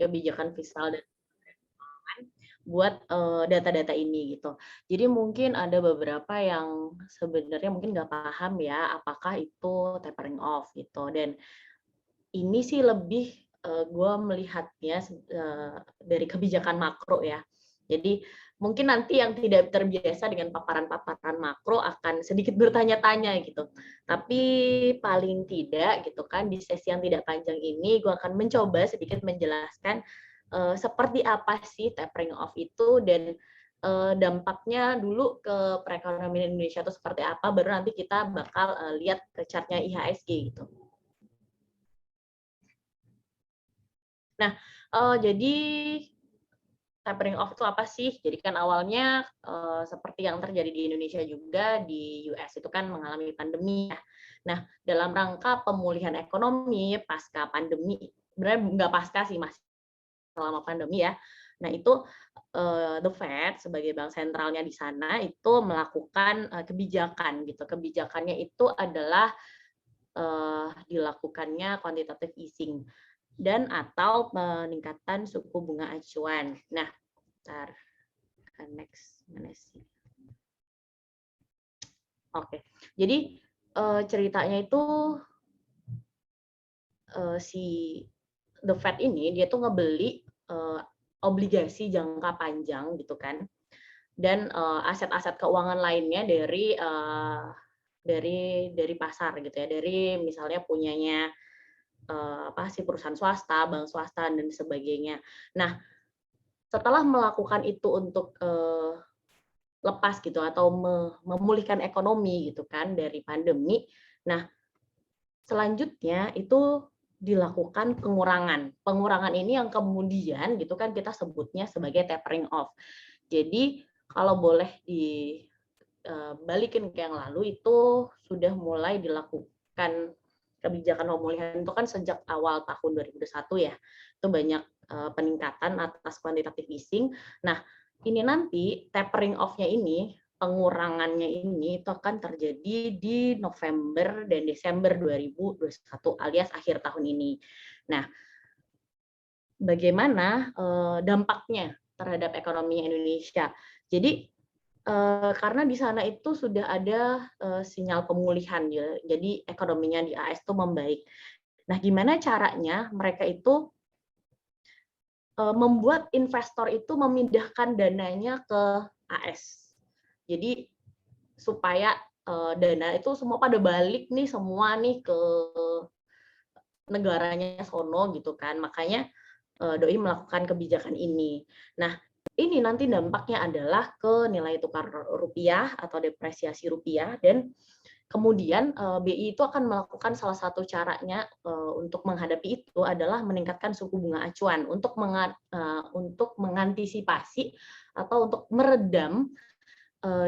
kebijakan fiskal dan buat data-data ini gitu. Jadi mungkin ada beberapa yang sebenarnya mungkin nggak paham ya apakah itu tapering off gitu. Dan ini sih lebih gue melihatnya dari kebijakan makro ya. Jadi mungkin nanti yang tidak terbiasa dengan paparan-paparan makro akan sedikit bertanya-tanya gitu. Tapi paling tidak gitu kan di sesi yang tidak panjang ini gue akan mencoba sedikit menjelaskan seperti apa sih tapering off itu dan dampaknya dulu ke perekonomian Indonesia itu seperti apa, baru nanti kita bakal lihat ke chartnya IHSG gitu. Nah, jadi tapering off itu apa sih? Jadi kan awalnya seperti yang terjadi di Indonesia juga di US itu kan mengalami pandemi ya. Nah, dalam rangka pemulihan ekonomi pasca pandemi, sebenarnya nggak pasca sih, masih selama pandemi ya. Nah, itu The Fed sebagai bank sentralnya di sana itu melakukan kebijakan gitu. Kebijakannya itu adalah dilakukannya quantitative easing dan atau peningkatan suku bunga acuan. Nah, bentar. Next mana sih? Oke. Jadi ceritanya itu si The Fed ini dia tuh ngebeli obligasi jangka panjang gitu kan. Dan aset-aset keuangan lainnya dari pasar gitu ya. Dari misalnya punyanya si perusahaan swasta, bank swasta dan sebagainya. Nah, setelah melakukan itu untuk lepas gitu atau memulihkan ekonomi gitu kan dari pandemi. Nah, selanjutnya itu dilakukan pengurangan. Pengurangan ini yang kemudian gitu kan kita sebutnya sebagai tapering off. Jadi kalau boleh dibalikin ke yang lalu itu sudah mulai dilakukan kebijakan pemulihan itu kan sejak awal tahun 2021 ya. Itu banyak peningkatan atas quantitative easing. Nah, ini nanti tapering off-nya ini, pengurangannya ini itu akan terjadi di November dan Desember 2021 alias akhir tahun ini. Nah, bagaimana dampaknya terhadap ekonomi Indonesia? Jadi karena di sana itu sudah ada sinyal pemulihan ya, jadi ekonominya di AS itu membaik. Nah, gimana caranya mereka itu membuat investor itu memindahkan dananya ke AS. Jadi supaya dana itu semua pada balik nih semua nih ke negaranya sono gitu kan. Makanya Doi melakukan kebijakan ini. Nah, ini nanti dampaknya adalah ke nilai tukar rupiah atau depresiasi rupiah dan kemudian BI itu akan melakukan salah satu caranya untuk menghadapi itu adalah meningkatkan suku bunga acuan untuk mengantisipasi atau untuk meredam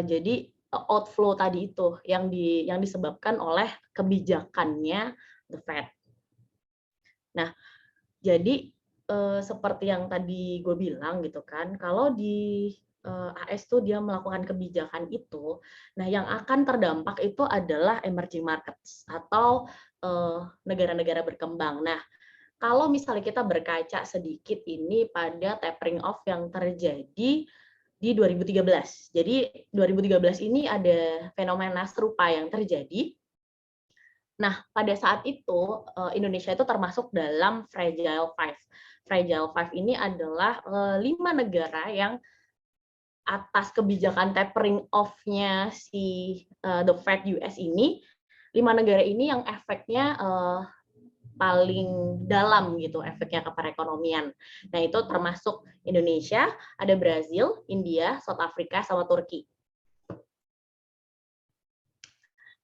jadi outflow tadi itu yang disebabkan oleh kebijakannya The Fed. Nah, jadi seperti yang tadi gue bilang gitu kan, kalau di AS tuh dia melakukan kebijakan itu, nah yang akan terdampak itu adalah emerging markets atau negara-negara berkembang. Nah, kalau misalnya kita berkaca sedikit ini pada tapering off yang terjadi di 2013. Jadi 2013 ini ada fenomena serupa yang terjadi. Nah, pada saat itu Indonesia itu termasuk dalam Fragile Five. Fragile Five ini adalah 5 negara yang atas kebijakan tapering off-nya si The Fed US ini, 5 negara ini yang efeknya paling dalam gitu efeknya ke perekonomian. Nah, itu termasuk Indonesia, ada Brazil, India, South Africa, sama Turki.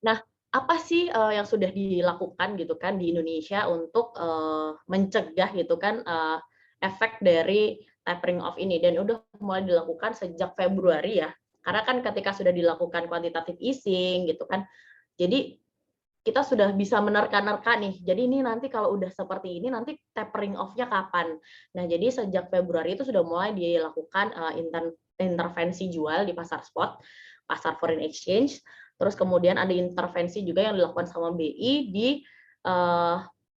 Nah, apa sih yang sudah dilakukan gitu kan di Indonesia untuk mencegah gitu kan efek dari tapering off ini dan udah mulai dilakukan sejak Februari ya. Karena kan ketika sudah dilakukan quantitative easing gitu kan. Jadi kita sudah bisa menerka-nerka nih. Jadi ini nanti kalau udah seperti ini nanti tapering off-nya kapan. Nah, jadi sejak Februari itu sudah mulai dilakukan intervensi jual di pasar spot, pasar foreign exchange. Terus kemudian ada intervensi juga yang dilakukan sama BI di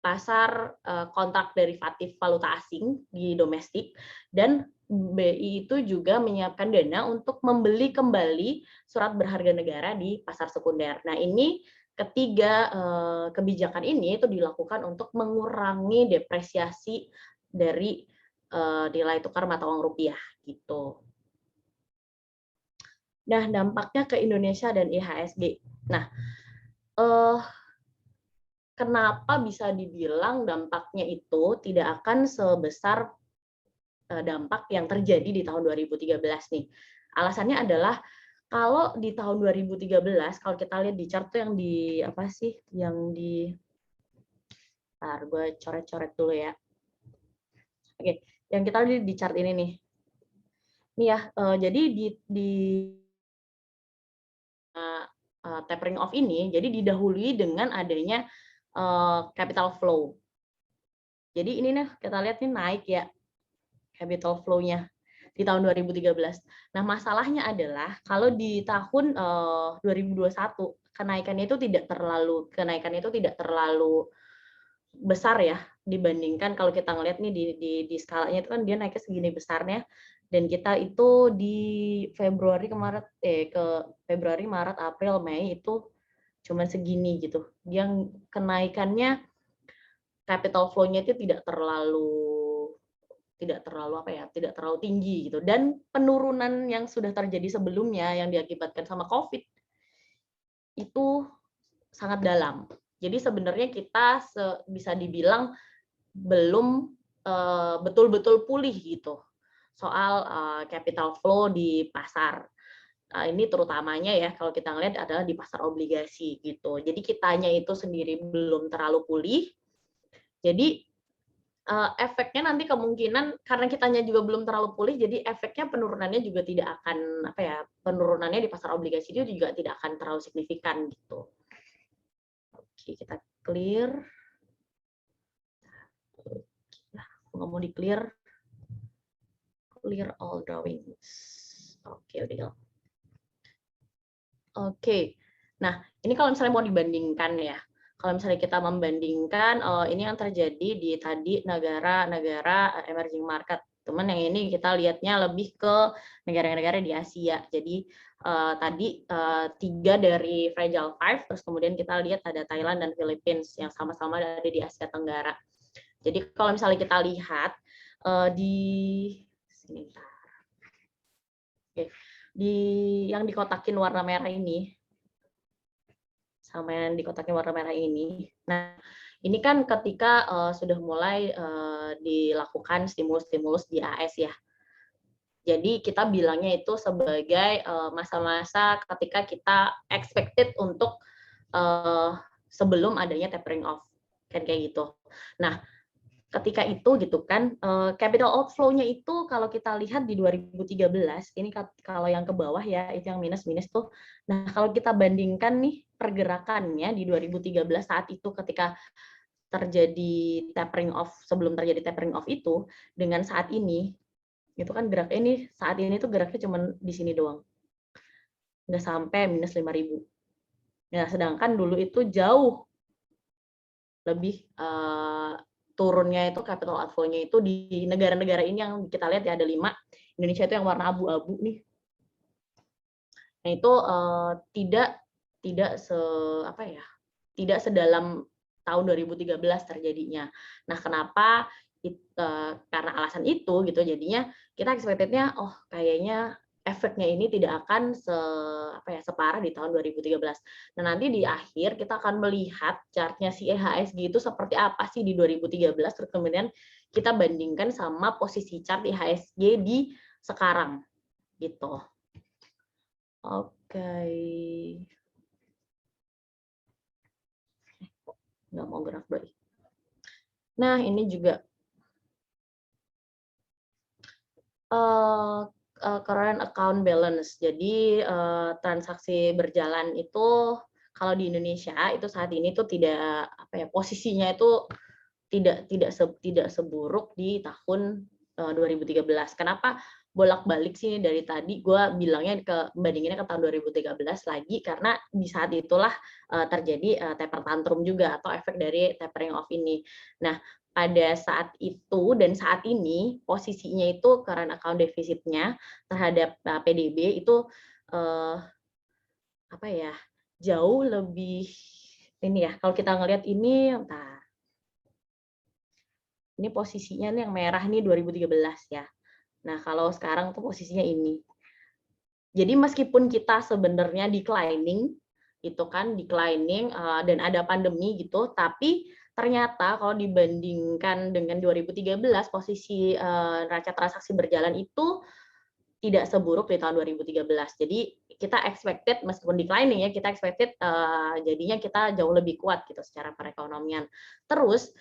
pasar kontrak derivatif valuta asing di domestik, dan BI itu juga menyiapkan dana untuk membeli kembali surat berharga negara di pasar sekunder. Nah, ini ketiga kebijakan ini itu dilakukan untuk mengurangi depresiasi dari nilai tukar mata uang rupiah gitu. Nah, dampaknya ke Indonesia dan IHSG. Nah, kenapa bisa dibilang dampaknya itu tidak akan sebesar dampak yang terjadi di tahun 2013 nih? Alasannya adalah kalau di tahun 2013, kalau kita lihat di chart tuh yang di apa sih? Yang di Bentar, gue coret-coret dulu ya. Oke, yang kita lihat di chart ini nih. Nih ya, jadi di tapering off ini, jadi didahului dengan adanya capital flow. Jadi ini nih kita lihat nih naik ya capital flow-nya di tahun 2013. Nah, masalahnya adalah kalau di tahun 2021 kenaikannya itu tidak terlalu besar ya dibandingkan kalau kita ngelihat nih di skalanya itu kan dia naiknya segini besarnya, dan kita itu di Februari ke Februari, Maret, April, Mei itu cuman segini gitu. Yang kenaikannya capital flow-nya itu tidak terlalu tidak terlalu tinggi gitu, dan penurunan yang sudah terjadi sebelumnya yang diakibatkan sama COVID itu sangat dalam. Jadi sebenarnya kita bisa dibilang belum betul-betul pulih gitu soal capital flow di pasar. Ini terutamanya ya kalau kita ngelihat adalah di pasar obligasi gitu. Jadi kitanya itu sendiri belum terlalu pulih. Jadi efeknya nanti kemungkinan karena kitanya juga belum terlalu pulih, jadi efeknya penurunannya juga tidak akan penurunannya di pasar obligasi itu juga tidak akan terlalu signifikan gitu. Oke, kita clear. Nah, nggak mau di clear all drawings. Oke, udah. Oke. Nah, ini kalau misalnya mau dibandingkan ya. Kalau misalnya kita membandingkan ini yang terjadi di tadi negara-negara emerging market. Teman yang ini kita lihatnya lebih ke negara-negara di Asia. Jadi tadi 3 dari Fragile Five, terus kemudian kita lihat ada Thailand dan Philippines yang sama-sama ada di Asia Tenggara. Jadi kalau misalnya kita lihat di sini, yang dikotakin warna merah ini, sama yang dikotakin warna merah ini. Nah, ini kan ketika sudah mulai dilakukan stimulus-stimulus di AS ya. Jadi kita bilangnya itu sebagai masa-masa ketika kita expected untuk sebelum adanya tapering off, kan kayak gitu. Nah, ketika itu gitu kan capital outflow-nya itu kalau kita lihat di 2013 ini kalau yang ke bawah ya itu yang minus tuh. Nah, kalau kita bandingkan nih pergerakannya di 2013 saat itu ketika terjadi tapering off, sebelum terjadi tapering off itu dengan saat ini itu kan geraknya ini saat ini tuh geraknya cuma di sini doang. Nggak sampai minus 5.000. Nah, sedangkan dulu itu jauh lebih turunnya itu capital outflow-nya itu di negara-negara ini yang kita lihat ya ada 5. Indonesia itu yang warna abu-abu nih. Nah, itu tidak sedalam tahun 2013 terjadinya. Nah, kenapa? Karena alasan itu gitu jadinya kita expected-nya kayaknya efeknya ini tidak akan separah di tahun 2013. Nah, nanti di akhir kita akan melihat chartnya si IHSG itu seperti apa sih di 2013, terus kemudian kita bandingkan sama posisi chart IHSG di sekarang gitu. Oke. Nggak mau gerak doi. Nah, ini juga current account balance. Jadi transaksi berjalan itu kalau di Indonesia itu saat ini tuh tidak posisinya itu tidak seburuk di tahun 2013. Kenapa bolak-balik sih dari tadi gue bilangnya bandinginnya ke tahun 2013 lagi, karena di saat itulah terjadi taper tantrum juga atau efek dari tapering off ini. Nah, pada saat itu dan saat ini posisinya itu current account defisitnya terhadap PDB itu apa ya, jauh lebih ini ya, kalau kita ngelihat ini, ini posisinya nih yang merah nih 2013 ya. Nah, kalau sekarang tuh posisinya ini. Jadi meskipun kita sebenarnya declining, itu kan declining dan ada pandemi gitu, tapi ternyata kalau dibandingkan dengan 2013 posisi neraca transaksi berjalan itu tidak seburuk di tahun 2013. Jadi kita expected meskipun declining ya, kita expected jadinya kita jauh lebih kuat gitu secara perekonomian. Terus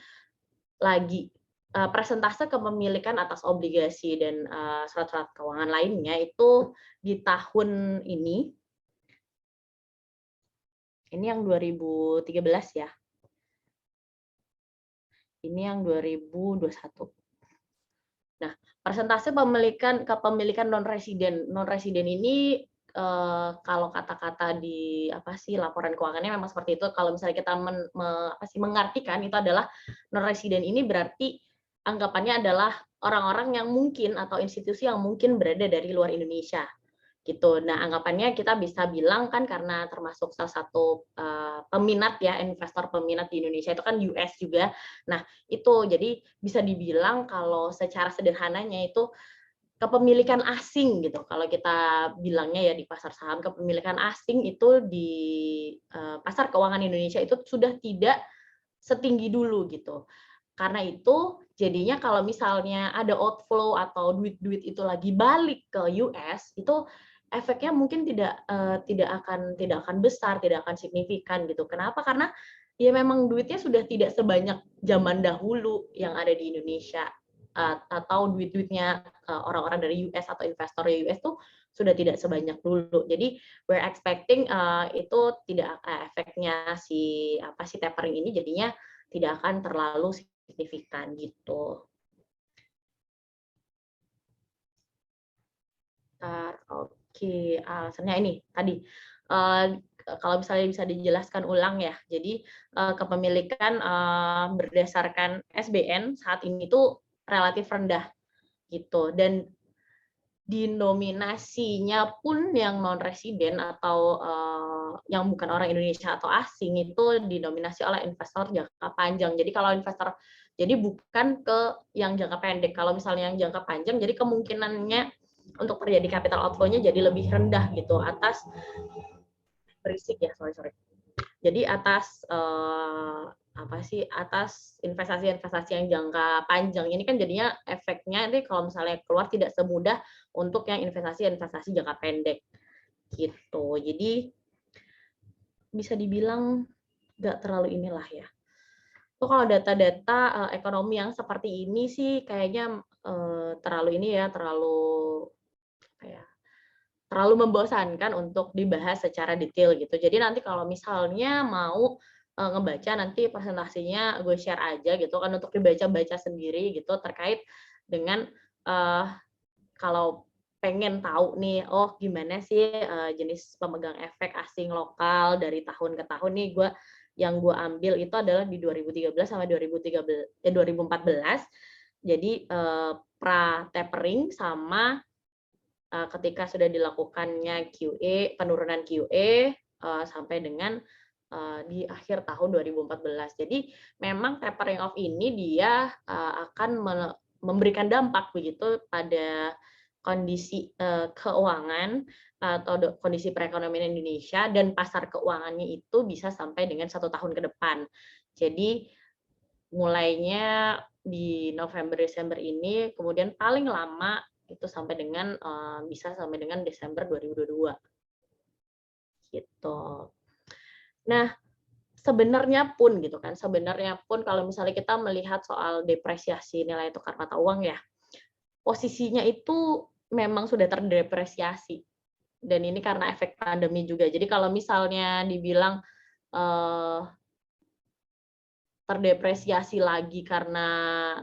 lagi persentase kepemilikan atas obligasi dan surat-surat keuangan lainnya itu di tahun ini yang 2013 ya. Ini yang 2021. Nah, persentase kepemilikan non-residen ini kalau kata-kata di laporan keuangannya memang seperti itu. Kalau misalnya kita mengartikan itu adalah non-residen ini berarti anggapannya adalah orang-orang yang mungkin atau institusi yang mungkin berada dari luar Indonesia gitu. Nah, anggapannya kita bisa bilang kan karena termasuk salah satu peminat ya, investor peminat di Indonesia itu kan US juga. Nah, itu jadi bisa dibilang kalau secara sederhananya itu kepemilikan asing gitu. Kalau kita bilangnya ya di pasar saham, kepemilikan asing itu di pasar keuangan Indonesia itu sudah tidak setinggi dulu gitu. Karena itu jadinya kalau misalnya ada outflow atau duit-duit itu lagi balik ke US, itu efeknya mungkin tidak akan besar, tidak akan signifikan gitu. Kenapa? Karena ya memang duitnya sudah tidak sebanyak zaman dahulu yang ada di Indonesia, atau duit-duitnya orang-orang dari US atau investor US tuh sudah tidak sebanyak dulu. Jadi we're expecting itu tidak efeknya si tapering ini jadinya tidak akan terlalu signifikan gitu. Oke, alasannya ini tadi kalau misalnya bisa dijelaskan ulang ya. Jadi kepemilikan berdasarkan SBN saat ini tuh relatif rendah gitu, dan dinominasinya pun yang non residen atau yang bukan orang Indonesia atau asing itu dinominasi oleh investor jangka panjang. Jadi kalau investor, jadi bukan ke yang jangka pendek. Kalau misalnya yang jangka panjang, jadi kemungkinannya untuk terjadi capital outflow-nya jadi lebih rendah gitu atas berisik ya, sorry. Jadi atas atas investasi-investasi yang jangka panjang ini kan jadinya efeknya nanti kalau misalnya keluar tidak semudah untuk yang investasi-investasi jangka pendek gitu. Jadi bisa dibilang nggak terlalu inilah ya. So, kalau data-data ekonomi yang seperti ini sih kayaknya terlalu ini ya, terlalu membosankan untuk dibahas secara detail gitu. Jadi nanti kalau misalnya mau ngebaca nanti presentasinya gue share aja gitu kan untuk dibaca-baca sendiri gitu terkait dengan kalau pengen tahu nih, oh gimana sih jenis pemegang efek asing lokal dari tahun ke tahun nih yang gue ambil itu adalah di 2013 sama 2014. Jadi pra tapering sama ketika sudah dilakukannya QE, penurunan QE sampai dengan di akhir tahun 2014. Jadi memang tapering off ini dia akan memberikan dampak begitu pada kondisi keuangan atau kondisi perekonomian Indonesia, dan pasar keuangannya itu bisa sampai dengan 1 tahun ke depan. Jadi mulainya di November Desember ini, kemudian paling lama itu sampai dengan bisa sampai dengan Desember 2022 gitu. Nah, sebenarnya pun kalau misalnya kita melihat soal depresiasi nilai tukar mata uang ya, posisinya itu memang sudah terdepresiasi, dan ini karena efek pandemi juga. Jadi kalau misalnya dibilang terdepresiasi lagi karena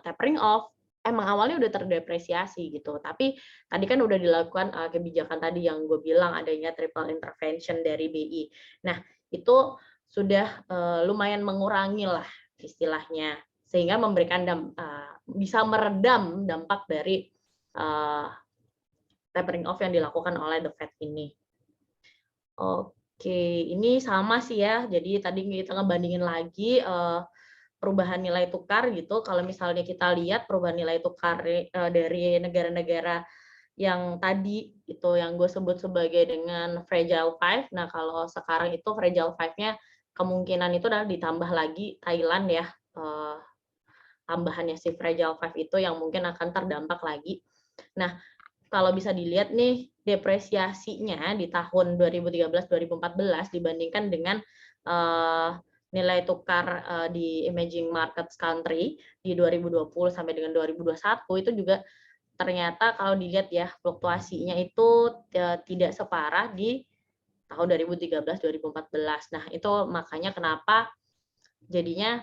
tapering off, emang awalnya udah terdepresiasi gitu, tapi tadi kan udah dilakukan kebijakan tadi yang gue bilang adanya triple intervention dari BI. Nah, itu sudah lumayan mengurangi lah istilahnya, sehingga memberikan bisa meredam dampak dari tapering off yang dilakukan oleh The Fed ini. Oke, ini sama sih ya. Jadi tadi kita ngebandingin lagi perubahan nilai tukar gitu. Kalau misalnya kita lihat perubahan nilai tukar dari negara-negara yang tadi itu yang gue sebut sebagai dengan Fragile Five. Nah, kalau sekarang itu Fragile Five-nya kemungkinan itu adalah ditambah lagi Thailand ya. Tambahannya si Fragile Five itu yang mungkin akan terdampak lagi. Nah, kalau bisa dilihat nih depresiasinya di tahun 2013-2014 dibandingkan dengan nilai tukar di emerging markets country di 2020 sampai dengan 2021 itu juga ternyata kalau dilihat ya fluktuasinya itu tidak separah di tahun 2013-2014. Nah, itu makanya kenapa jadinya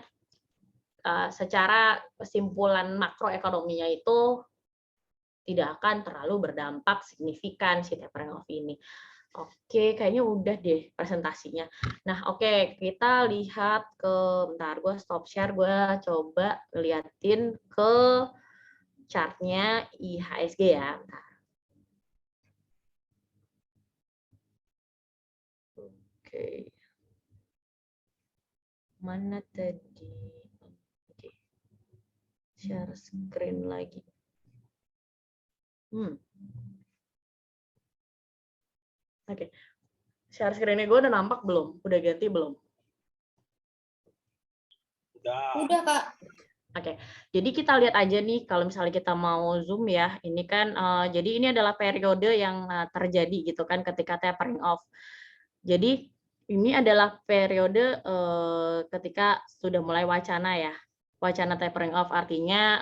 secara kesimpulan makroekonominya itu tidak akan terlalu berdampak signifikan si tapering off ini. Oke, kayaknya udah deh presentasinya. Nah, oke, kita lihat ke, bentar, gue stop share, gue coba liatin ke chartnya IHSG ya. Bentar. Oke. Mana tadi? Oke. Share screen lagi. Oke. Share screen-nya gue udah nampak belum? Udah ganti belum? Udah, Kak. Oke, jadi kita lihat aja nih kalau misalnya kita mau zoom ya, ini kan jadi ini adalah periode yang terjadi gitu kan ketika tapering off. Jadi ini adalah periode ketika sudah mulai wacana ya, wacana tapering off artinya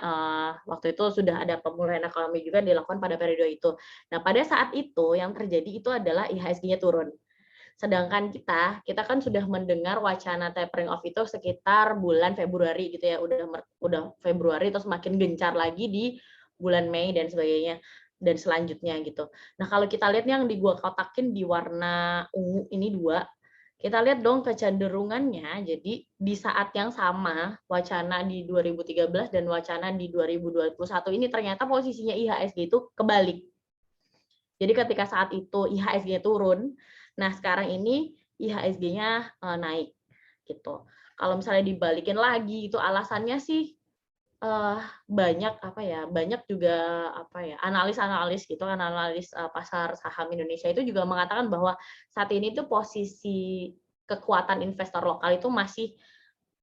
waktu itu sudah ada pemulihan ekonomi juga dilakukan pada periode itu. Nah pada saat itu yang terjadi itu adalah IHSG-nya turun. Sedangkan kita kan sudah mendengar wacana tapering off itu sekitar bulan Februari gitu ya, udah Februari terus makin gencar lagi di bulan Mei dan sebagainya dan selanjutnya gitu. Nah, kalau kita lihat yang di gua kotakin di warna ungu ini dua, kita lihat dong kecenderungannya. Jadi di saat yang sama wacana di 2013 dan wacana di 2021 ini ternyata posisinya IHSG itu kebalik. Jadi ketika saat itu IHSG-nya turun, nah sekarang ini IHSG-nya naik gitu. Kalau misalnya dibalikin lagi itu alasannya sih banyak banyak juga analis-analis gitu, analis pasar saham Indonesia itu juga mengatakan bahwa saat ini tuh posisi kekuatan investor lokal itu masih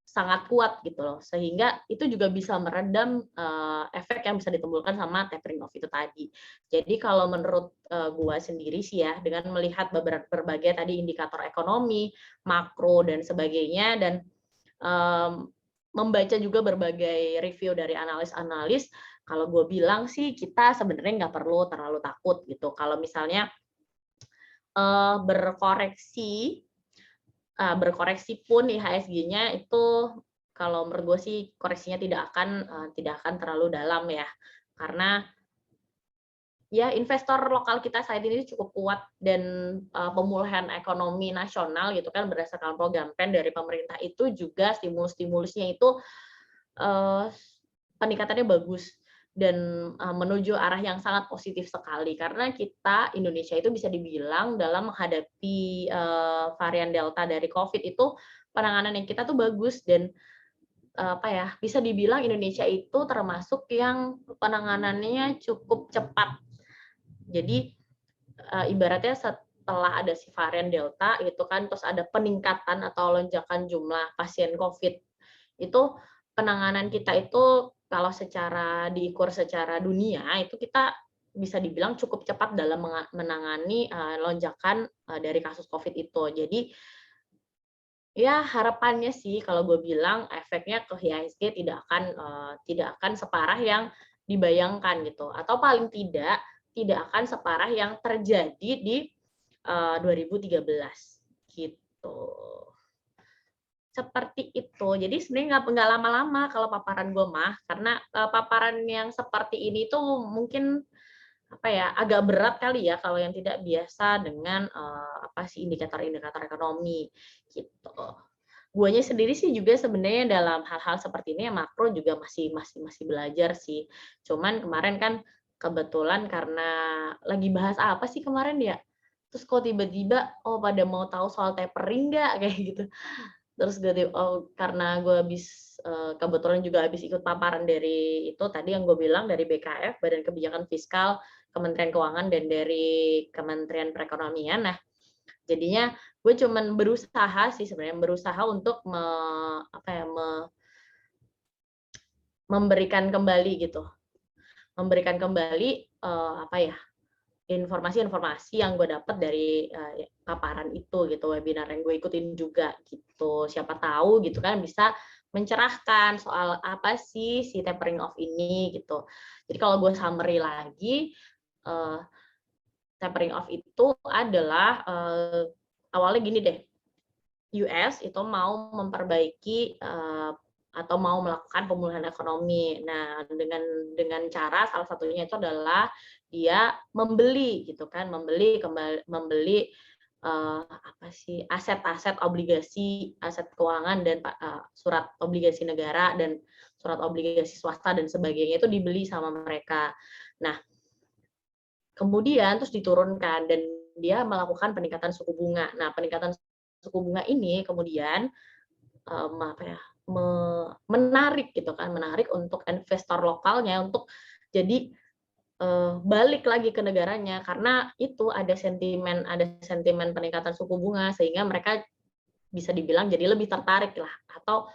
sangat kuat gitu loh, sehingga itu juga bisa meredam efek yang bisa ditimbulkan sama tapering off itu tadi. Jadi kalau menurut gua sendiri sih ya, dengan melihat berbagai tadi indikator ekonomi, makro dan sebagainya, dan membaca juga berbagai review dari analis-analis, kalau gue bilang sih kita sebenarnya nggak perlu terlalu takut gitu. Kalau misalnya berkoreksi pun IHSG-nya itu kalau menurut gue sih koreksinya tidak akan terlalu dalam ya, karena ya investor lokal kita saat ini cukup kuat dan pemulihan ekonomi nasional gitu kan berdasarkan program PEN dari pemerintah itu juga stimulus-stimulusnya itu peningkatannya bagus dan menuju arah yang sangat positif sekali karena kita Indonesia itu bisa dibilang dalam menghadapi varian Delta dari COVID itu penanganan yang kita tuh bagus dan bisa dibilang Indonesia itu termasuk yang penanganannya cukup cepat. Jadi ibaratnya setelah ada si varian Delta itu kan terus ada peningkatan atau lonjakan jumlah pasien COVID itu penanganan kita itu kalau secara diukur secara dunia itu kita bisa dibilang cukup cepat dalam menangani lonjakan dari kasus COVID itu. Jadi ya harapannya sih kalau gue bilang efeknya ke IHSG tidak akan separah yang dibayangkan gitu atau paling tidak akan separah yang terjadi di 2013 gitu. seperti itu. Jadi sebenarnya nggak lama-lama kalau paparan gue mah, karena paparan yang seperti ini tuh mungkin apa ya, agak berat kali ya kalau yang tidak biasa dengan apa sih indikator-indikator ekonomi gitu. Guanya sendiri sih juga sebenarnya dalam hal-hal seperti ini ya makro juga masih belajar sih. Cuman kemarin kan kebetulan karena lagi bahas apa sih kemarin ya? Terus kok tiba-tiba oh pada mau tahu soal tapering nggak kayak gitu. Terus gue oh karena gue habis kebetulan juga habis ikut paparan dari itu tadi yang gue bilang dari BKF Badan Kebijakan Fiskal Kementerian Keuangan dan dari Kementerian Perekonomian. Nah, jadinya gue cuman berusaha sih sebenarnya berusaha untuk memberikan kembali gitu. Memberikan kembali apa ya? Informasi-informasi yang gue dapat dari paparan itu gitu, webinar yang gue ikutin juga gitu. Siapa tahu gitu kan bisa mencerahkan soal apa sih si tapering off ini gitu. Jadi kalau gue summary lagi, tapering off itu adalah awalnya gini deh, US itu mau memperbaiki atau mau melakukan pemulihan ekonomi. Nah, dengan cara salah satunya itu adalah dia membeli gitu kan, membeli apa sih aset-aset obligasi, aset keuangan dan surat obligasi negara dan surat obligasi swasta dan sebagainya itu dibeli sama mereka. Nah, kemudian terus diturunkan dan dia melakukan peningkatan suku bunga. Nah, peningkatan suku bunga ini kemudian apa ya, menarik gitu kan, menarik untuk investor lokalnya untuk jadi balik lagi ke negaranya karena itu ada sentimen peningkatan suku bunga sehingga mereka bisa dibilang jadi lebih tertarik lah atau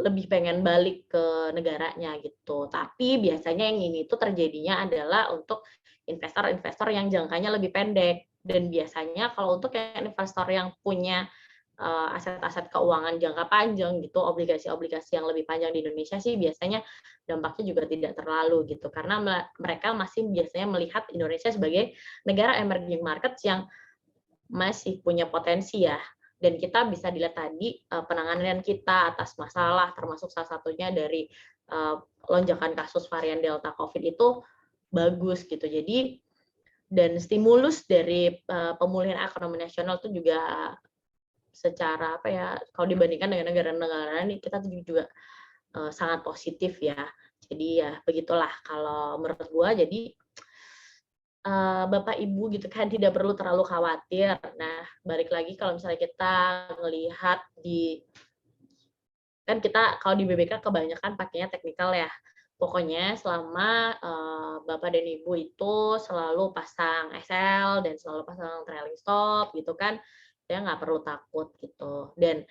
lebih pengen balik ke negaranya gitu. Tapi biasanya yang ini tuh terjadinya adalah untuk investor-investor yang jangkanya lebih pendek dan biasanya kalau untuk yang investor yang punya aset-aset keuangan jangka panjang gitu, obligasi-obligasi yang lebih panjang di Indonesia sih biasanya dampaknya juga tidak terlalu gitu karena mereka masih biasanya melihat Indonesia sebagai negara emerging markets yang masih punya potensi ya. Dan kita bisa dilihat tadi penanganan kita atas masalah termasuk salah satunya dari lonjakan kasus varian Delta COVID itu bagus gitu. Jadi dan stimulus dari pemulihan ekonomi nasional itu juga secara apa ya kalau dibandingkan dengan negara-negara ini kita juga sangat positif ya. Jadi ya begitulah kalau menurut gua jadi Bapak Ibu gitu kan tidak perlu terlalu khawatir. Nah, balik lagi kalau misalnya kita melihat kan kita kalau di BBK kebanyakan pakainya teknikal ya. Pokoknya selama Bapak dan Ibu itu selalu pasang SL dan selalu pasang trailing stop gitu kan, ya nggak perlu takut gitu. Dan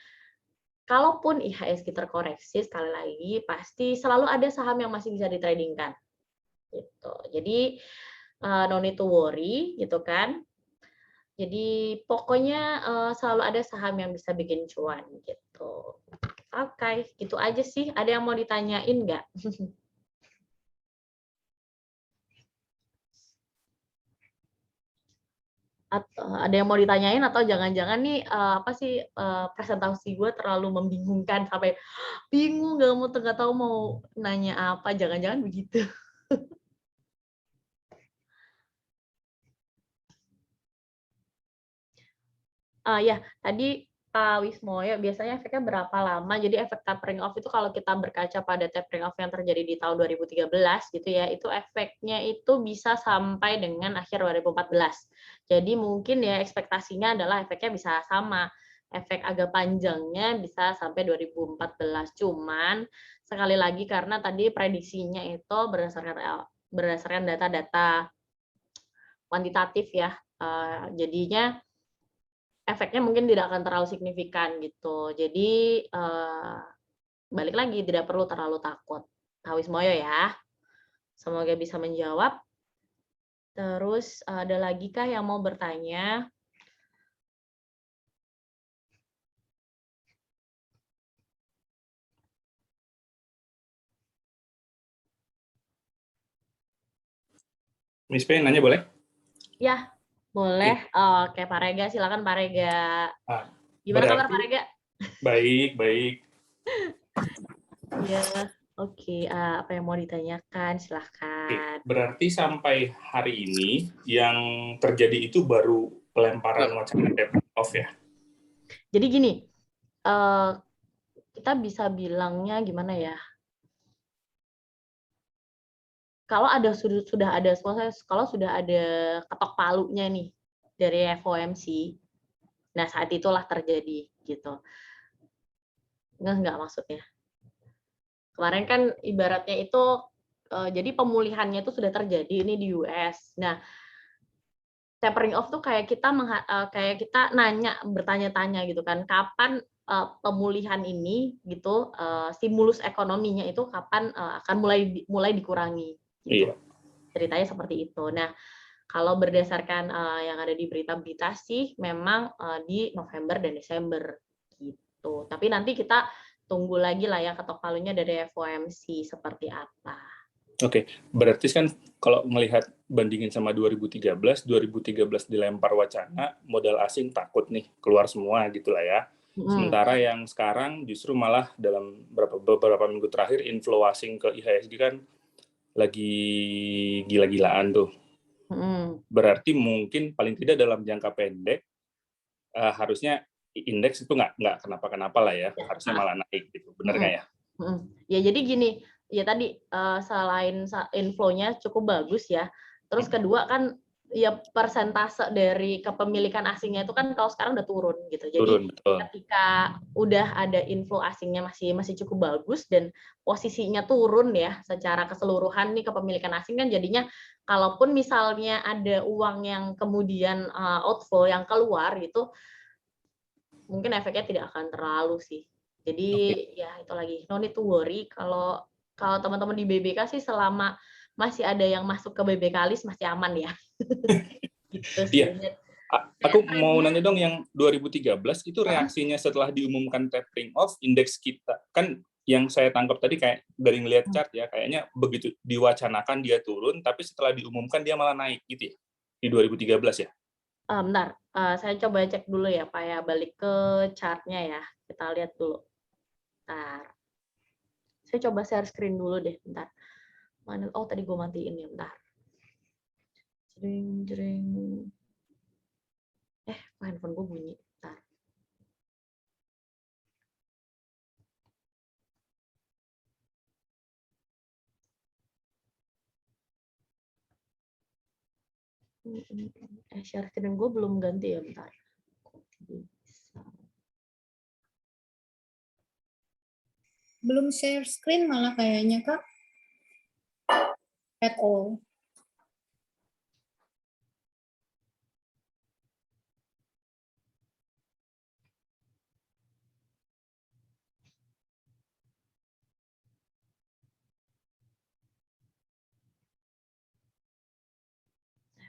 kalaupun IHSG terkoreksi sekali lagi pasti selalu ada saham yang masih bisa ditradingkan gitu. Jadi no need to worry gitu kan. Jadi pokoknya selalu ada saham yang bisa bikin cuan gitu. Oke, gitu aja sih. Ada yang mau ditanyain nggak? Atau ada yang mau ditanyain atau jangan-jangan nih apa sih presentasi gue terlalu membingungkan sampai bingung nggak tahu mau nanya apa, jangan-jangan begitu. Ya, tadi Pak Wismoyo, biasanya efeknya berapa lama? Jadi efek tapering off itu kalau kita berkaca pada tapering off yang terjadi di tahun 2013 gitu ya, itu efeknya itu bisa sampai dengan akhir 2014. Jadi mungkin ya ekspektasinya adalah efeknya bisa sama. Efek agak panjangnya bisa sampai 2014. Cuman sekali lagi karena tadi prediksinya itu berdasarkan data-data kuantitatif ya. Jadinya efeknya mungkin tidak akan terlalu signifikan gitu. Jadi balik lagi tidak perlu terlalu takut. Hawis Moyo ya. Semoga bisa menjawab. Terus ada lagi kah yang mau bertanya? Miss P, nanya boleh? Ya, boleh. Oke, Pak Rega, silakan Pak Rega. Gimana kabar Pak Rega? Baik, baik. Ya, oke. Apa yang mau ditanyakan? Oke, Silahkan. berarti sampai hari ini yang terjadi itu baru pelemparan wacana tapering off ya? Jadi gini, eh, kita bisa bilangnya gimana ya? Kalau sudah ada ketok palunya nih dari FOMC, nah saat itulah terjadi gitu. Enggak maksudnya. Kemarin kan ibaratnya itu jadi pemulihannya itu sudah terjadi ini di US. Nah, tapering off tuh kayak kita bertanya-tanya gitu kan, kapan pemulihan ini gitu, stimulus ekonominya itu kapan akan mulai dikurangi gitu. Iya. Ceritanya seperti itu. Nah, kalau berdasarkan yang ada di berita-berita sih memang di November dan Desember gitu. Tapi nanti kita tunggu lagi lah ya ketok palunya dari FOMC seperti apa. Oke, berarti kan kalau melihat bandingin sama 2013 dilempar wacana, modal asing takut nih keluar semua gitulah ya. Sementara yang sekarang justru malah dalam beberapa minggu terakhir inflow asing ke IHSG kan lagi gila-gilaan tuh. Berarti mungkin paling tidak dalam jangka pendek harusnya indeks itu nggak kenapa-kenapa lah ya, harusnya malah naik gitu, benar nggak ya? Ya jadi gini, ya tadi selain inflow-nya cukup bagus ya, terus kedua kan ya persentase dari kepemilikan asingnya itu kan kalau sekarang udah turun gitu. Jadi Turun, betul. ketika udah ada inflow asingnya masih cukup bagus dan posisinya turun ya secara keseluruhan nih kepemilikan asing kan jadinya kalaupun misalnya ada uang yang kemudian outflow yang keluar gitu mungkin efeknya tidak akan terlalu sih. Jadi ya itu lagi no need to worry kalau teman-teman di BBK sih selama masih ada yang masuk ke BBK list masih aman ya. Gitu sih. Iya. Aku mau nanya dong yang 2013 itu reaksinya setelah diumumkan tapering off indeks kita kan yang saya tangkap tadi kayak dari ngelihat chart ya kayaknya begitu diwacanakan dia turun tapi setelah diumumkan dia malah naik gitu ya di 2013 ya. Bentar, saya coba cek dulu ya Pak ya, balik ke chartnya ya. Kita lihat dulu. Bentar. Saya coba share screen dulu deh, bentar. Mana? Oh, tadi gue matiin ya, bentar. Jering, jering. Handphone gue bunyi. Bentar. Share screen gue belum ganti ya, bentar. Belum share screen malah kayaknya, Kak. At all.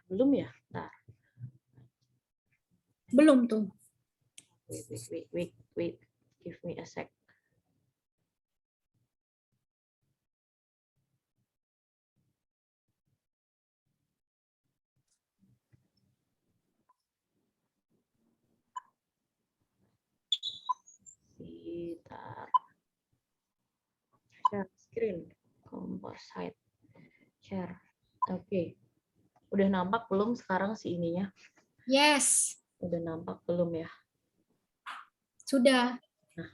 Belum ya? Bentar. Belum tuh. Wait. Give me a sec. Bentar. Share screen. Composite. Share. Oke. Udah nampak belum sekarang si ininya? Yes. Udah nampak belum ya? Sudah. Nah,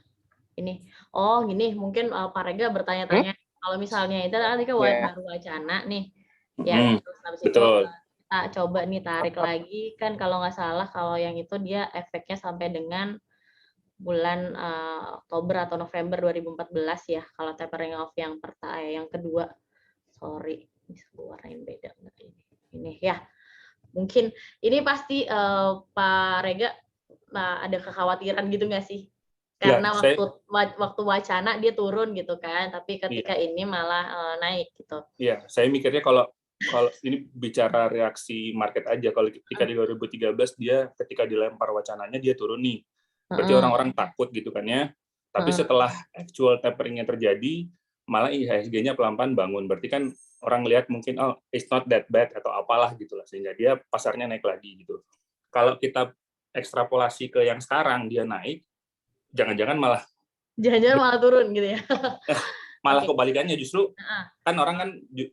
ini. Oh, gini. Mungkin Pak Rega bertanya-tanya. Kalau misalnya itu tadi kan baru wacana nih. Ya, terus habis itu kita coba nih tarik lagi. Kan kalau nggak salah, kalau yang itu dia efeknya sampai dengan bulan Oktober atau November 2014 ya. Kalau tapering off yang kedua. Sorry, bisa warnain beda. Ini ya. Mungkin ini pasti Pak Rega ada kekhawatiran gitu nggak sih? Karena waktu wacana dia turun gitu kan, tapi ketika ini malah naik gitu. Iya, saya mikirnya kalau ini bicara reaksi market aja, kalau ketika di 2013 dia ketika dilempar wacananya dia turun nih, berarti orang-orang takut gitu kan ya. Tapi setelah actual taperingnya terjadi, malah IHSG-nya pelan-pelan bangun. Berarti kan orang lihat mungkin oh it's not that bad atau apalah gitulah sehingga dia pasarnya naik lagi gitu. Kalau kita ekstrapolasi ke yang sekarang dia naik, jangan-jangan malah Jangan-jangan malah turun gitu ya. malah Oke. kebalikannya, justru Heeh. kan orang kan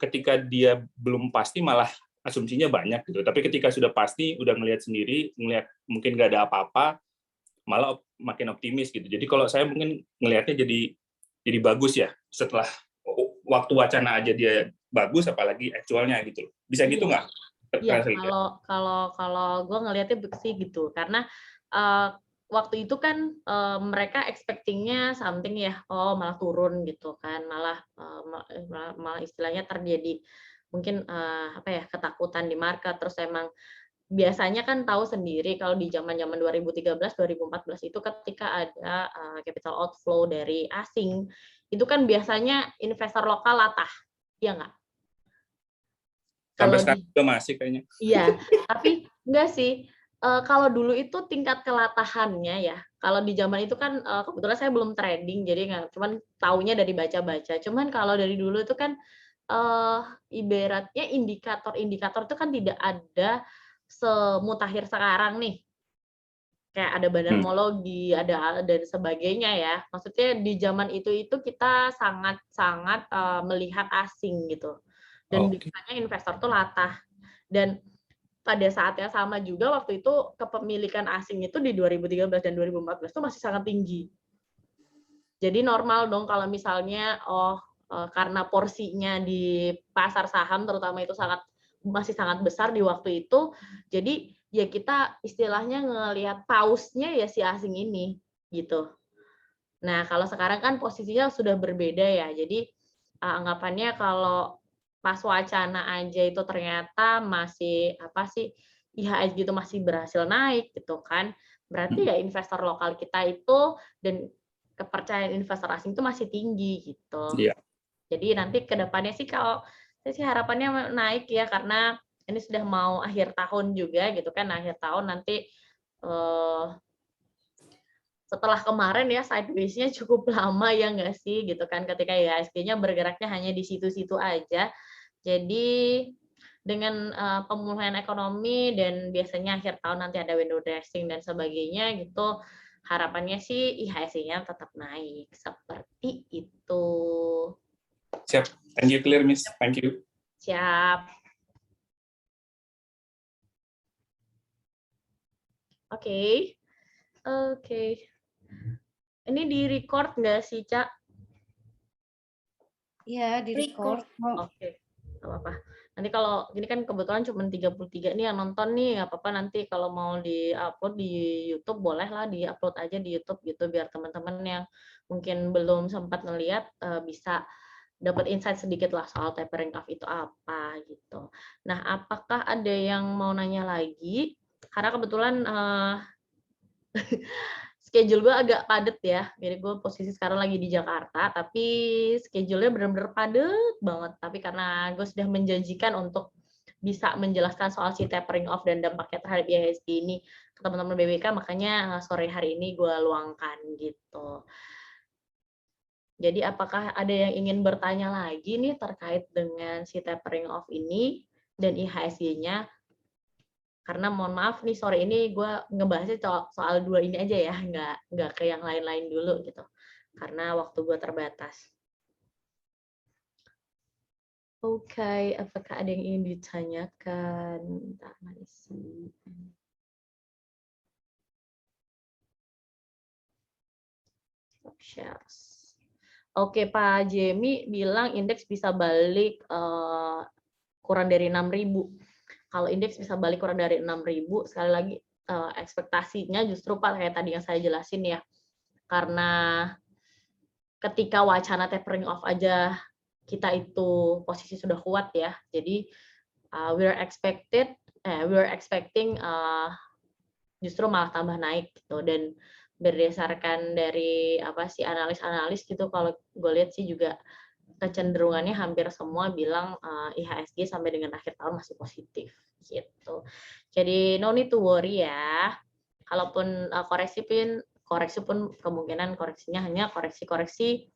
ketika dia belum pasti malah asumsinya banyak gitu. Tapi ketika sudah pasti, udah ngelihat sendiri, ngelihat mungkin nggak ada apa-apa, malah makin optimis gitu. Jadi kalau saya mungkin ngelihatnya jadi bagus ya setelah waktu wacana aja dia bagus, apalagi aktualnya gitu. Bisa gitu nggak? Iya, kalau gue ngelihatnya sih gitu, karena waktu itu kan mereka expecting-nya something ya, oh malah turun gitu kan, malah istilahnya terjadi mungkin apa ya, ketakutan di market. Terus emang biasanya kan tahu sendiri kalau di zaman-zaman 2013, 2014 itu ketika ada capital outflow dari asing, itu kan biasanya investor lokal latah, ya nggak? Sampai Kalau sekarang juga masih kayaknya. Iya, tapi enggak sih, kalau dulu itu tingkat kelatahannya ya, kalau di zaman itu kan, kebetulan saya belum trading, jadi nggak, cuman taunya dari baca-baca. Cuman kalau dari dulu itu kan, eee, ibaratnya indikator-indikator itu kan tidak ada semutakhir sekarang nih, kayak ada bandarmologi, ada dan sebagainya ya. Maksudnya di zaman itu kita sangat-sangat, melihat asing gitu, dan Oke. biasanya investor tuh latah. Dan pada saat yang sama juga waktu itu kepemilikan asing itu di 2013 dan 2014 itu masih sangat tinggi. Jadi normal dong kalau misalnya karena porsinya di pasar saham terutama itu masih sangat besar di waktu itu, jadi ya kita istilahnya ngelihat pausnya ya si asing ini gitu. Nah, kalau sekarang kan posisinya sudah berbeda ya. Jadi anggapannya kalau pas wacana aja itu ternyata masih apa sih, IHSG itu masih berhasil naik gitu kan. Berarti ya investor lokal kita itu dan kepercayaan investor asing itu masih tinggi gitu. Iya. Jadi nanti ke depannya sih kalau saya sih harapannya naik ya, karena ini sudah mau akhir tahun juga gitu kan. Akhir tahun nanti setelah kemarin ya sideways-nya cukup lama ya nggak sih gitu kan, ketika IHSG-nya bergeraknya hanya di situ-situ aja. Jadi dengan pemulihan ekonomi dan biasanya akhir tahun nanti ada window dressing dan sebagainya gitu, harapannya sih IHSG-nya tetap naik seperti itu. Siap. Thank you, clear, Miss. Thank you. Siap. Oke. Oke. Ini di-record nggak sih, Cak? Iya, di-record. Oke, nggak apa-apa. Nanti kalau ini kan kebetulan cuma 33 nih yang nonton nih, nggak apa-apa, nanti kalau mau di-upload di YouTube bolehlah di-upload aja di YouTube gitu, biar teman-teman yang mungkin belum sempat ngelihat bisa dapat insight sedikit lah soal tapering off itu apa gitu. Nah, apakah ada yang mau nanya lagi? Karena kebetulan schedule gue agak padet ya. Jadi gue posisi sekarang lagi di Jakarta, tapi schedule-nya benar-benar padet banget. Tapi karena gue sudah menjanjikan untuk bisa menjelaskan soal si tapering off dan dampaknya terhadap IHSG ini ke teman-teman BBK, makanya sore hari ini gue luangkan gitu. Jadi apakah ada yang ingin bertanya lagi nih terkait dengan si tapering off ini dan IHSG-nya? Karena mohon maaf nih sore ini gue ngebahasnya soal dua ini aja ya, nggak ke yang lain-lain dulu gitu, karena waktu gue terbatas. Oke, apakah ada yang ingin ditanyakan? Bentar, mana sih? Shares. Oke, Pak Jemi bilang indeks bisa balik kurang dari 6.000. Kalau indeks bisa balik kurang dari 6.000, sekali lagi ekspektasinya justru Pak kayak tadi yang saya jelasin ya, karena ketika wacana tapering off aja kita itu posisi sudah kuat ya, jadi we're expecting justru malah tambah naik gitu. Dan berdasarkan dari apa sih analis gitu, kalau gue lihat sih juga kecenderungannya hampir semua bilang IHSG sampai dengan akhir tahun masih positif gitu. Jadi no need to worry ya. Kalaupun koreksi pun kemungkinan koreksinya hanya koreksi-koreksi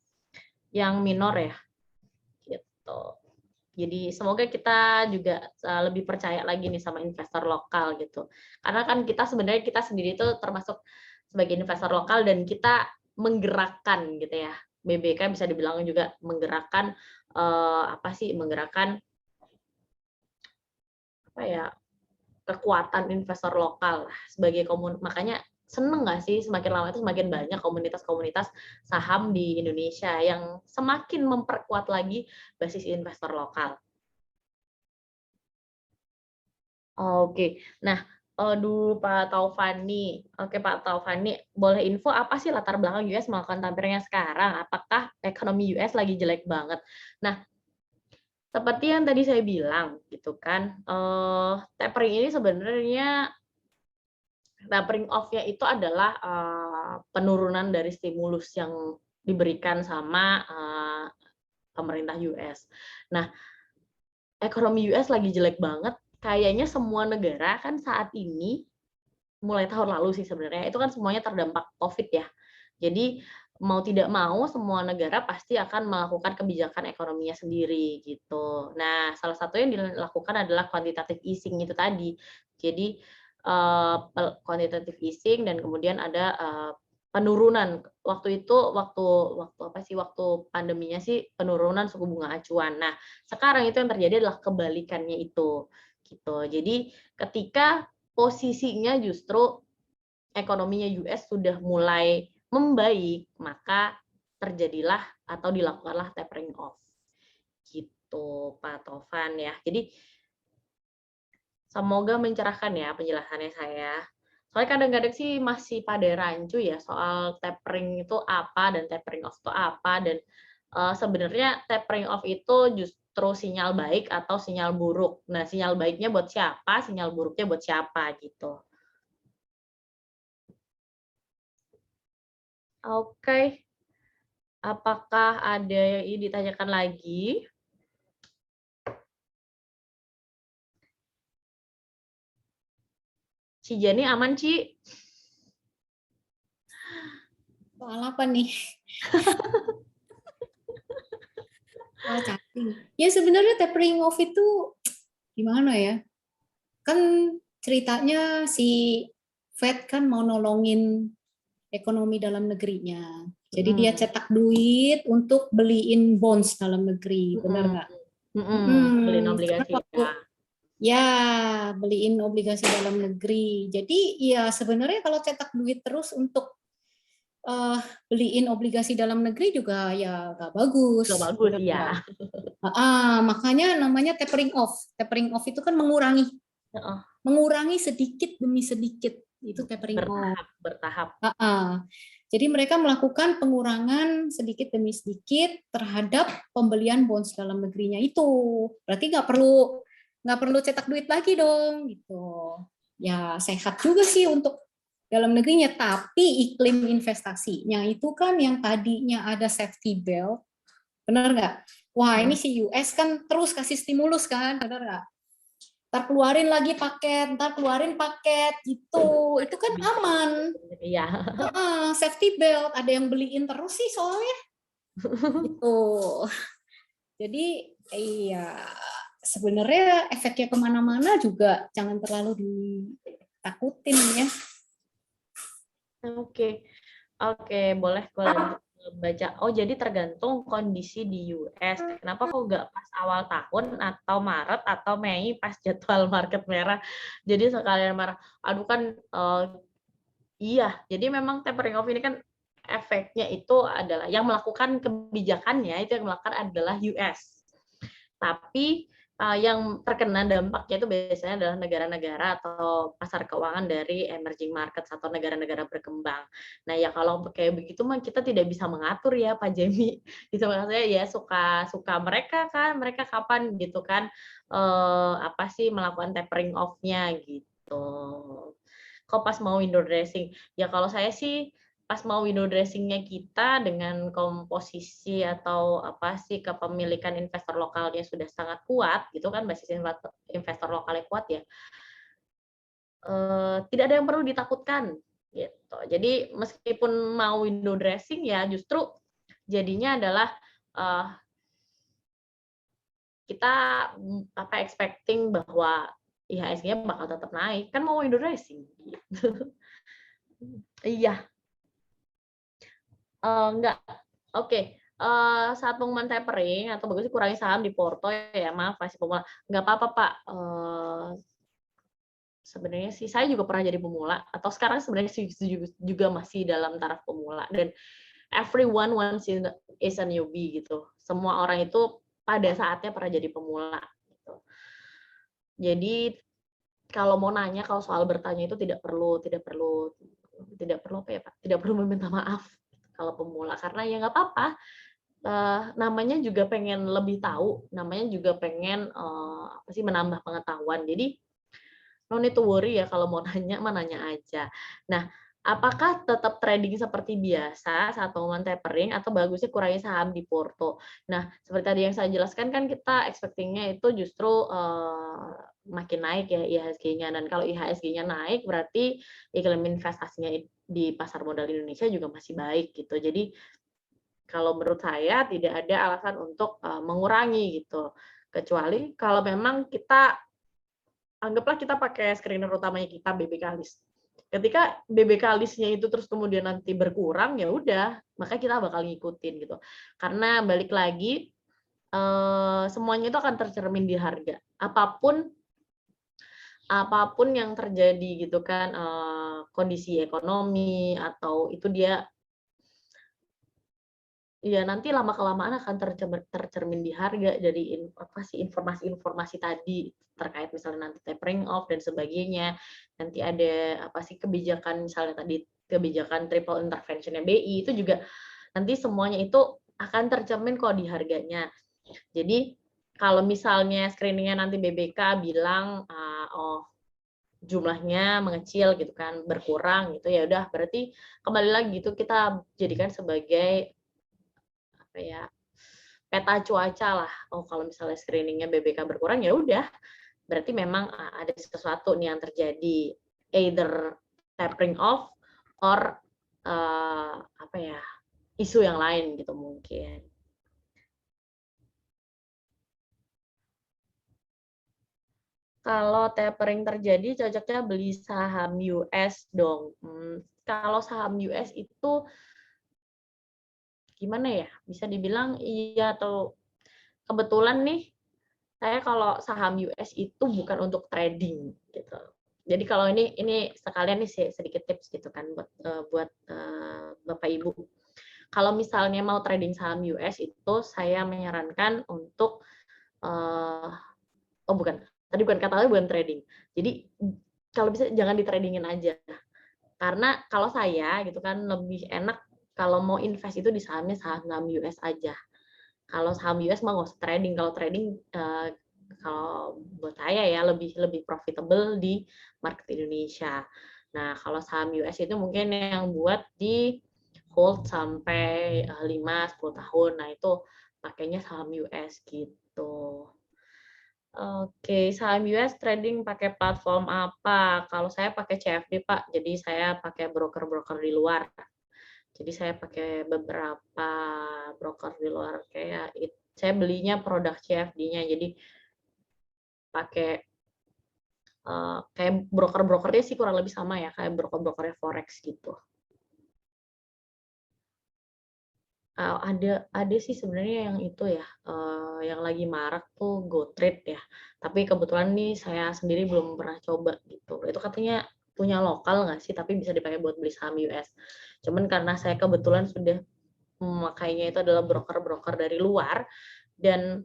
yang minor ya gitu. Jadi semoga kita juga lebih percaya lagi nih sama investor lokal gitu. Karena kan kita sebenarnya kita sendiri itu termasuk sebagai investor lokal dan kita menggerakkan gitu ya. BBK bisa dibilang juga menggerakkan menggerakkan apa ya, kekuatan investor lokal lah sebagai makanya seneng nggak sih semakin lama itu semakin banyak komunitas-komunitas saham di Indonesia yang semakin memperkuat lagi basis investor lokal. Oke, nah, aduh Pak Taufani. Oke Pak Taufani, boleh info apa sih latar belakang US melakukan tampilnya sekarang? Apakah ekonomi US lagi jelek banget? Nah, seperti yang tadi saya bilang, gitu kan, tapering ini sebenarnya tapering off-nya itu adalah penurunan dari stimulus yang diberikan sama pemerintah US. Nah, ekonomi US lagi jelek banget. Kayaknya semua negara kan saat ini, mulai tahun lalu sih sebenarnya, itu kan semuanya terdampak COVID ya. Jadi mau tidak mau semua negara pasti akan melakukan kebijakan ekonominya sendiri gitu. Nah, salah satu yang dilakukan adalah quantitative easing itu tadi. Jadi quantitative easing dan kemudian ada penurunan waktu itu waktu pandeminya sih penurunan suku bunga acuan. Nah, sekarang itu yang terjadi adalah kebalikannya itu gitu. Jadi ketika posisinya justru ekonominya US sudah mulai membaik, maka terjadilah atau dilakukanlah tapering off. Gitu, Pak Tovan ya. Jadi semoga mencerahkan ya penjelasannya saya. Soalnya kadang-kadang sih masih pada rancu ya soal tapering itu apa dan tapering off itu apa dan sebenarnya tapering off itu justru sinyal baik atau sinyal buruk. Nah, sinyal baiknya buat siapa, sinyal buruknya buat siapa gitu. Oke. Apakah ada yang ingin ditanyakan lagi? Ci Jani aman, Ci? Soal apa nih? Soal cacing. Ya sebenarnya tapering off itu gimana ya? Kan ceritanya si Fed kan mau nolongin ekonomi dalam negerinya. Jadi dia cetak duit untuk beliin bonds dalam negeri, benar nggak? Beliin obligasi ya. Ya, beliin obligasi dalam negeri. Jadi ya sebenarnya kalau cetak duit terus untuk beliin obligasi dalam negeri juga ya nggak bagus. Nggak bagus, ya. Makanya namanya tapering off. Tapering off itu kan mengurangi sedikit demi sedikit. Itu tapering off. Bertahap. Jadi mereka melakukan pengurangan sedikit demi sedikit terhadap pembelian bonds dalam negerinya itu. Berarti nggak perlu cetak duit lagi dong, gitu. Ya sehat juga sih untuk dalam negerinya, tapi iklim investasinya itu kan yang tadinya ada safety belt, benar nggak? Wah ini si US kan terus kasih stimulus kan, benar nggak? Ntar keluarin lagi paket, ntar keluarin paket, gitu. Itu kan aman. Iya. Safety belt, ada yang beliin terus sih soalnya. Gitu. Jadi iya, sebenarnya efeknya kemana-mana juga jangan terlalu ditakutin ya. Oke, boleh gue lanjut baca. Oh, jadi tergantung kondisi di US. Kenapa kok nggak pas awal tahun atau Maret atau Mei pas jadwal market merah? Jadi sekalian marah. Aduh kan, iya. Jadi memang tapering off ini kan efeknya itu adalah yang melakukan kebijakannya itu yang melakukan adalah US. Tapi yang terkena dampaknya itu biasanya adalah negara-negara atau pasar keuangan dari emerging markets atau negara-negara berkembang. Nah ya kalau kayak begitu mah kita tidak bisa mengatur ya Pak Jemi. Gitu maksudnya ya suka mereka kan, mereka kapan gitu kan melakukan tapering off-nya gitu. Kok pas mau window dressing? Ya kalau saya sih pas mau window dressing-nya kita dengan komposisi atau kepemilikan investor lokalnya sudah sangat kuat gitu kan, basis investor lokalnya kuat ya, tidak ada yang perlu ditakutkan gitu. Jadi meskipun mau window dressing ya justru jadinya adalah kita expecting bahwa IHSG-nya bakal tetap naik kan mau window dressing gitu. Iya. Enggak. Oke. Saat pengumuman tapering atau bagusnya kurangi saham di Porto ya, maaf masih pemula. Nggak apa-apa, Pak. Sebenarnya sih saya juga pernah jadi pemula atau sekarang sebenarnya juga masih dalam taraf pemula, dan everyone once is a newbie gitu. Semua orang itu pada saatnya pernah jadi pemula gitu. Jadi kalau mau nanya, kalau soal bertanya itu tidak perlu apa ya Pak? Tidak perlu meminta maaf kalau pemula, karena ya nggak apa-apa. Namanya juga pengen lebih tahu, namanya juga pengen apa sih, menambah pengetahuan. Jadi no need to worry ya, kalau mau nanya mah nanya aja. Nah, apakah tetap trading seperti biasa saat pengumuman tapering atau bagusnya kurangi saham di Porto? Nah, seperti tadi yang saya jelaskan kan kita expecting-nya itu justru makin naik ya IHSG-nya, dan kalau IHSG-nya naik berarti iklim investasinya di pasar modal Indonesia juga masih baik gitu. Jadi kalau menurut saya tidak ada alasan untuk mengurangi gitu. Kecuali kalau memang kita anggaplah kita pakai screener utamanya kita BBK list. Ketika BBK listnya itu terus kemudian nanti berkurang, ya udah, makanya kita bakal ngikutin gitu. Karena balik lagi semuanya itu akan tercermin di harga. Apapun yang terjadi gitu kan, kondisi ekonomi atau itu dia ya nanti lama-kelamaan akan tercermin di harga dari informasi-informasi tadi terkait misalnya nanti tapering off dan sebagainya. Nanti ada apa sih kebijakan, misalnya tadi kebijakan triple intervention-nya BI itu juga nanti semuanya itu akan tercermin kok di harganya. Jadi kalau misalnya screening-nya nanti BBK bilang oh jumlahnya mengecil gitu kan, berkurang gitu, ya udah berarti kembali lagi itu kita jadikan sebagai apa ya, peta cuaca lah. Oh, kalau misalnya screeningnya BBK berkurang, ya udah, berarti memang ada sesuatu nih yang terjadi, either tapering off or apa ya, isu yang lain gitu mungkin. Kalau tapering terjadi, cocoknya beli saham US dong. Kalau saham US itu gimana ya? Bisa dibilang iya atau kebetulan nih saya kalau saham US itu bukan untuk trading gitu. Jadi kalau ini sekalian nih sedikit tips gitu kan buat Bapak Ibu. Kalau misalnya mau trading saham US itu saya menyarankan untuk oh bukan, tadi bukan katanya bukan trading. Jadi kalau bisa jangan ditradingin aja. Karena kalau saya gitu kan lebih enak kalau mau invest itu di sahamnya saham US aja. Kalau saham US mah nggak usah trading. Kalau trading kalau buat saya ya lebih profitable di market Indonesia. Nah, kalau saham US itu mungkin yang buat di hold sampai 5-10 tahun. Nah, itu pakainya saham US gitu. Oke, saham US trading pakai platform apa? Kalau saya pakai CFD, Pak. Jadi saya pakai broker-broker di luar. Jadi saya pakai beberapa broker di luar, kayak saya belinya produk CFD-nya. Jadi pakai kayak broker-brokernya sih kurang lebih sama ya, kayak broker-brokernya forex gitu. Ada sih sebenarnya yang itu ya, yang lagi marak tuh GoTrade ya. Tapi kebetulan nih saya sendiri belum pernah coba gitu. Itu katanya punya lokal nggak sih, tapi bisa dipakai buat beli saham US. Cuman karena saya kebetulan sudah memakainya itu adalah broker-broker dari luar, dan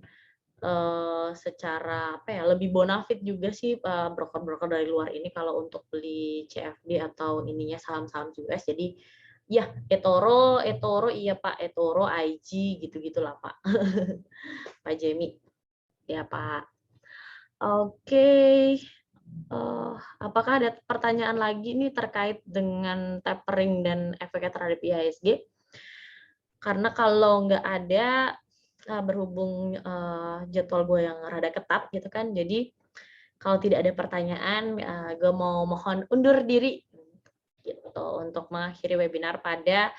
secara apa ya, lebih bonafit juga sih broker-broker dari luar ini kalau untuk beli CFD atau ininya saham-saham US. Jadi ya eToro iya Pak, eToro, IG gitu-gitulah Pak. Pak Jemi. Ya Pak. Oke. Apakah ada pertanyaan lagi nih terkait dengan tapering dan efeknya terhadap IHSG? Karena kalau nggak ada, berhubung jadwal gue yang rada ketat gitu kan, jadi kalau tidak ada pertanyaan, gue mau mohon undur diri gitu untuk mengakhiri webinar pada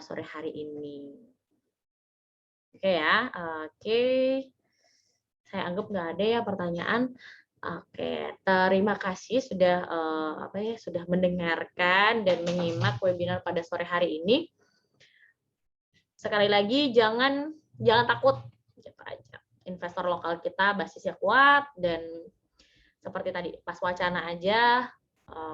sore hari ini. Oke ya, oke. Saya anggap nggak ada ya pertanyaan. Oke, terima kasih sudah sudah mendengarkan dan menyimak webinar pada sore hari ini. Sekali lagi jangan takut, gitu aja. Investor lokal kita basisnya kuat dan seperti tadi pas wacana aja,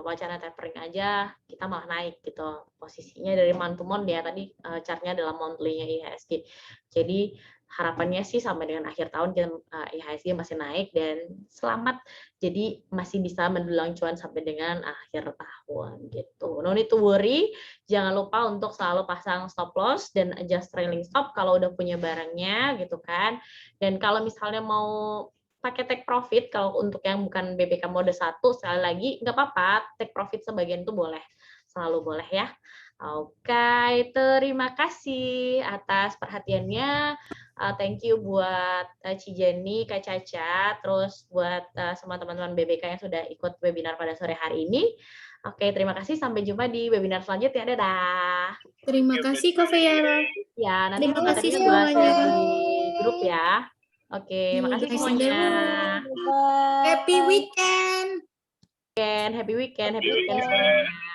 wacana tapering aja kita malah naik gitu posisinya dari month to month ya tadi chartnya adalah monthly-nya IHSG. Jadi harapannya sih sampai dengan akhir tahun kita IHSG masih naik dan selamat, jadi masih bisa mendulang cuan sampai dengan akhir tahun gitu. No need to worry, jangan lupa untuk selalu pasang stop loss dan adjust trailing stop kalau udah punya barangnya gitu kan. Dan kalau misalnya mau pakai take profit, kalau untuk yang bukan BPK mode 1, sekali lagi nggak apa-apa, take profit sebagian itu boleh, selalu boleh ya. Oke, terima kasih atas perhatiannya. Thank you buat Ci Jenny, Kak Caca, terus buat semua teman-teman BBK yang sudah ikut webinar pada sore hari ini. Oke, terima kasih. Sampai jumpa di webinar selanjutnya. Dadah. Terima kasih Kak Fea. Ya, nanti Terima kasih materinya gue share semuanya. di grup ya. Oke, makasih semuanya. Happy weekend. Happy weekend semuanya.